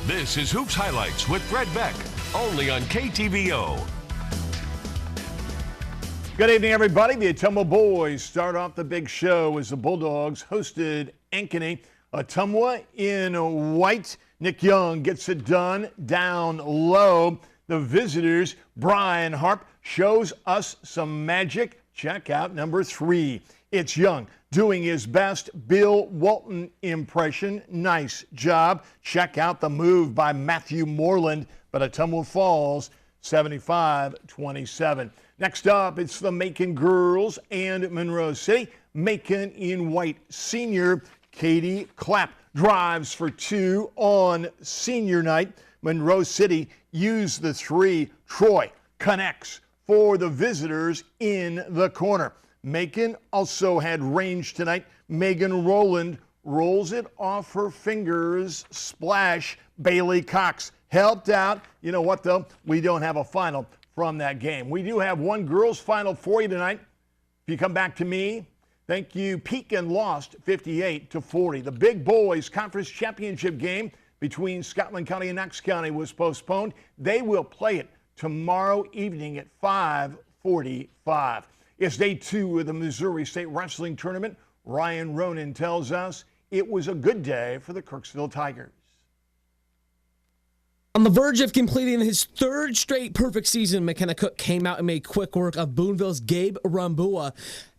This is Hoops Highlights with Brett Beck, only on KTVO. Good evening, everybody. The Ottumwa boys start off the big show as the Bulldogs hosted Ankeny. Ottumwa in white. Nick Young gets it done down low. The visitors, Brian Harp, shows us some magic. Check out number 3. It's Young doing his best Bill Walton impression. Nice job. Check out the move by Matthew Moreland, but Ottumwa falls 75-27. Next up, it's the Macon girls and Monroe City. Macon in white senior. Katie Clapp drives for 2 on senior night. Monroe City used the 3. Troy connects for the visitors in the corner. Macon also had range tonight. Megan Rowland rolls it off her fingers. Splash. Bailey Cox helped out. You know what, though? We don't have a final from that game. We do have one girls' final for you tonight. If you come back to me, thank you. Pekin lost 58-40. The big boys conference championship game between Scotland County and Knox County was postponed. They will play it tomorrow evening at 5:45. It's day 2 of the Missouri State Wrestling Tournament. Ryan Ronan tells us it was a good day for the Kirksville Tigers. On the verge of completing his 3rd straight perfect season, McKenna Cook came out and made quick work of Boonville's Gabe Rambua.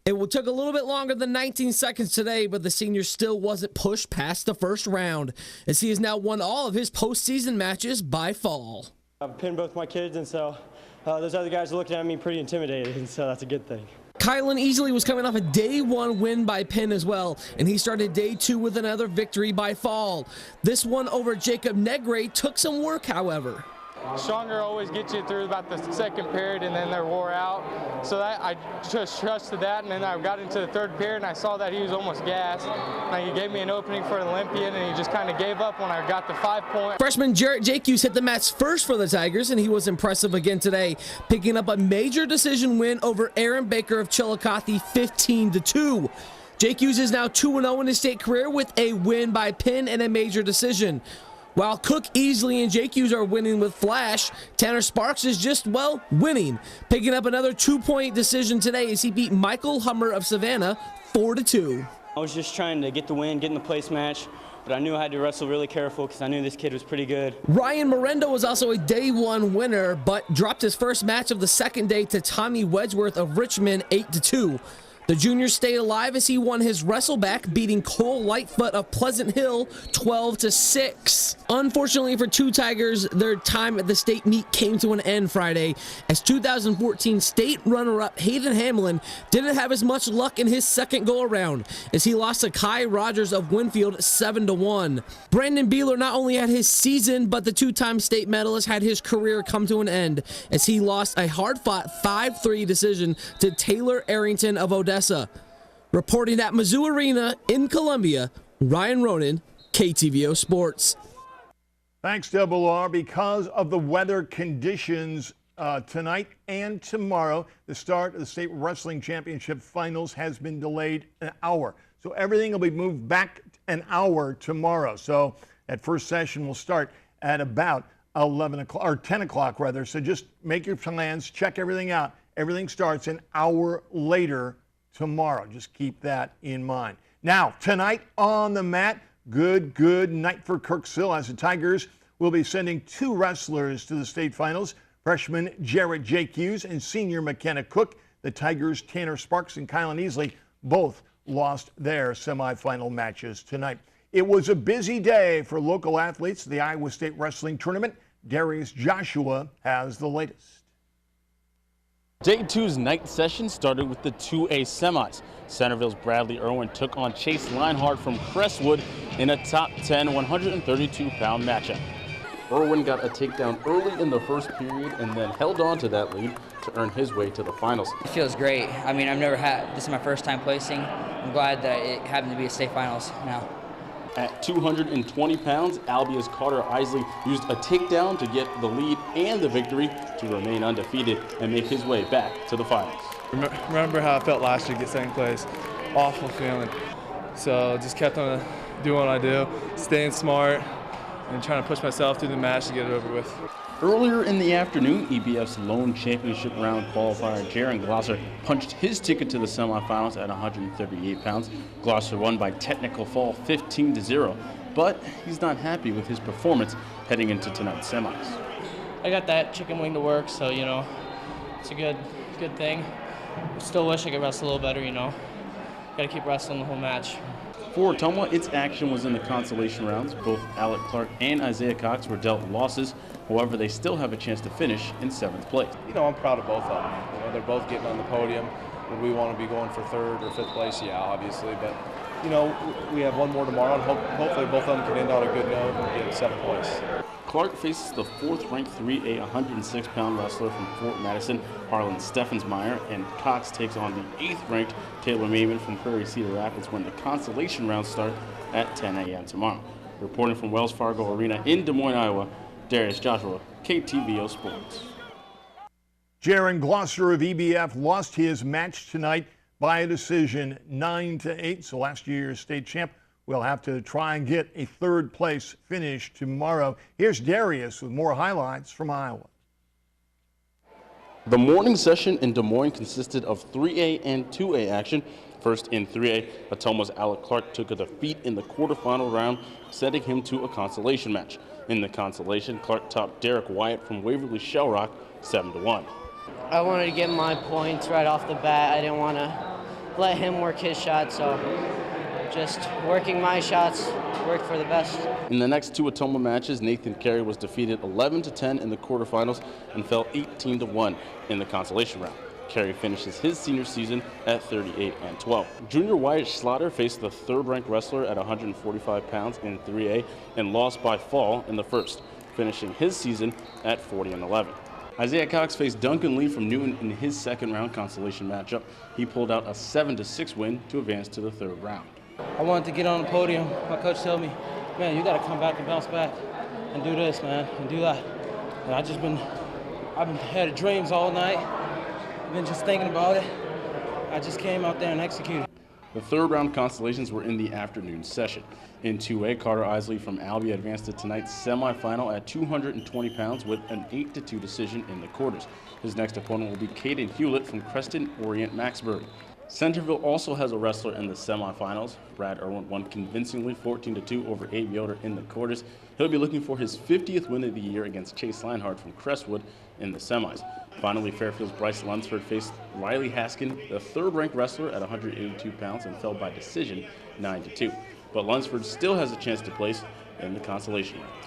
It took a little bit longer than 19 seconds today, but the senior still wasn't pushed past the first round, as he has now won all of his postseason matches by fall. I've pinned both my kids, and so those other guys are looking at me pretty intimidated, and so that's a good thing. Kylan Easley was coming off a day 1 win by pin as well, and he started day 2 with another victory by fall. This one over Jacob Negre took some work, however. Stronger always gets you through about the 2nd period, and then they're wore out. So that I just trusted that, and then I got into the 3rd period, and I saw that he was almost gassed. And he gave me an opening for an Olympian, and he just kind of gave up when I got the 5-point. Freshman Jarrett Jacques hit the mats first for the Tigers, and he was impressive again today, picking up a major decision win over Aaron Baker of Chillicothe 15-2. Jacques is now 2-0 in his state career with a win by pin and a major decision. While Cook, Easley, and Jacques are winning with flash, Tanner Sparks is just, well, winning, picking up another 2-point decision today as he beat Michael Hummer of Savannah 4-2. I was just trying to get the win, get in the place match, but I knew I had to wrestle really careful because I knew this kid was pretty good. Ryan Morendo was also a day 1 winner, but dropped his first match of the 2nd day to Tommy Wedgeworth of Richmond 8-2. The junior stayed alive as he won his wrestleback, beating Cole Lightfoot of Pleasant Hill 12-6. Unfortunately for 2 Tigers, their time at the state meet came to an end Friday, as 2014 state runner-up Hayden Hamlin didn't have as much luck in his 2nd go-around, as he lost to Kai Rogers of Winfield 7-1. Brandon Beeler not only had his season, but the 2-time state medalist had his career come to an end, as he lost a hard-fought 5-3 decision to Taylor Arrington of Odessa. Reporting at Mizzou Arena in Columbia, Ryan Ronan, KTVO Sports. Thanks, Double R. Because of the weather conditions tonight and tomorrow, the start of the State Wrestling Championship Finals has been delayed an hour. So everything will be moved back an hour tomorrow. So that first session will start at about 11 o'clock, or 10 o'clock rather. So just make your plans, check everything out. Everything starts an hour later tomorrow. Just keep that in mind. Now, tonight on the mat, good night for Kirksville, as the Tigers will be sending 2 wrestlers to the state finals. Freshman Jarrett Jacques and senior McKenna Cook. The Tigers' Tanner Sparks and Kylan Easley both lost their semifinal matches tonight. It was a busy day for local athletes at the Iowa State Wrestling Tournament. Darius Joshua has the latest. Day 2's night session started with the 2A semis. Centerville's Bradley Irwin took on Chase Linehart from Crestwood in a top 10 132-pound matchup. Irwin got a takedown early in the first period and then held on to that lead to earn his way to the finals. It feels great. I mean, I've never had, this is my first time placing. I'm glad that it happened to be a state finals now. At 220 pounds, Albia's Carter Isley used a takedown to get the lead and the victory to remain undefeated and make his way back to the finals. Remember how I felt last year, get 2nd place. Awful feeling. So just kept on doing what I do, staying smart, and trying to push myself through the match to get it over with. Earlier in the afternoon, EBF's lone championship round qualifier, Jaron Glosser, punched his ticket to the semifinals at 138 pounds. Glosser won by technical fall 15-0, but he's not happy with his performance heading into tonight's semis. I got that chicken wing to work, so, you know, it's a good thing. Still wish I could wrestle a little better, you know. Got to keep wrestling the whole match. For Ottumwa, its action was in the consolation rounds. Both Alec Clark and Isaiah Cox were dealt losses. However, they still have a chance to finish in 7th place. You know, I'm proud of both of them. You know, they're both getting on the podium. Would we want to be going for 3rd or 5th place? Yeah, obviously. But, you know, we have one more tomorrow, and hopefully both of them can end on a good note and get 7th place. Clark faces the 4th-ranked 3A 106-pound wrestler from Fort Madison, Harlan Steffensmeyer, and Cox takes on the 8th-ranked Taylor Maiman from Prairie Cedar Rapids when the consolation rounds start at 10 a.m. tomorrow. Reporting from Wells Fargo Arena in Des Moines, Iowa, Darius Joshua, KTVO Sports. Jaron Glosser of EBF lost his match tonight by a decision 9-8. So last year's state champ will have to try and get a 3rd place finish tomorrow. Here's Darius with more highlights from Iowa. The morning session in Des Moines consisted of 3A and 2A action. First in 3A, Ottumwa's Alec Clark took a defeat in the quarterfinal round, setting him to a consolation match. In the consolation, Clark topped Derek Wyatt from Waverly Shell Rock 7-1. I wanted to get my points right off the bat. I didn't want to let him work his shot, so just working my shots worked for the best. In the next 2 Ottumwa matches, Nathan Carey was defeated 11-10 in the quarterfinals and fell 18-1 in the consolation round. Carey finishes his senior season at 38-12. Junior Wyatt Slaughter faced the 3rd-ranked wrestler at 145 pounds in 3A and lost by fall in the first, finishing his season at 40-11. Isaiah Cox faced Duncan Lee from Newton in his 2nd-round consolation matchup. He pulled out a 7-6 win to advance to the 3rd round. I wanted to get on the podium. My coach told me, man, you got to come back and bounce back and do this, man, and do that. And I've had dreams all night. I've been just thinking about it. I just came out there and executed. The 3rd round constellations were in the afternoon session. In 2A, Carter Isley from Albia advanced to tonight's semifinal at 220 pounds with an 8-2 decision in the quarters. His next opponent will be Caden Hewlett from Creston Orient Maxbury. Centerville also has a wrestler in the semifinals. Brad Irwin won convincingly 14-2 over Abe Yoder in the quarters. He'll be looking for his 50th win of the year against Chase Leinhardt from Crestwood in the semis. Finally, Fairfield's Bryce Lunsford faced Riley Haskin, the 3rd-ranked wrestler at 182 pounds, and fell by decision 9-2. But Lunsford still has a chance to place in the consolation rounds.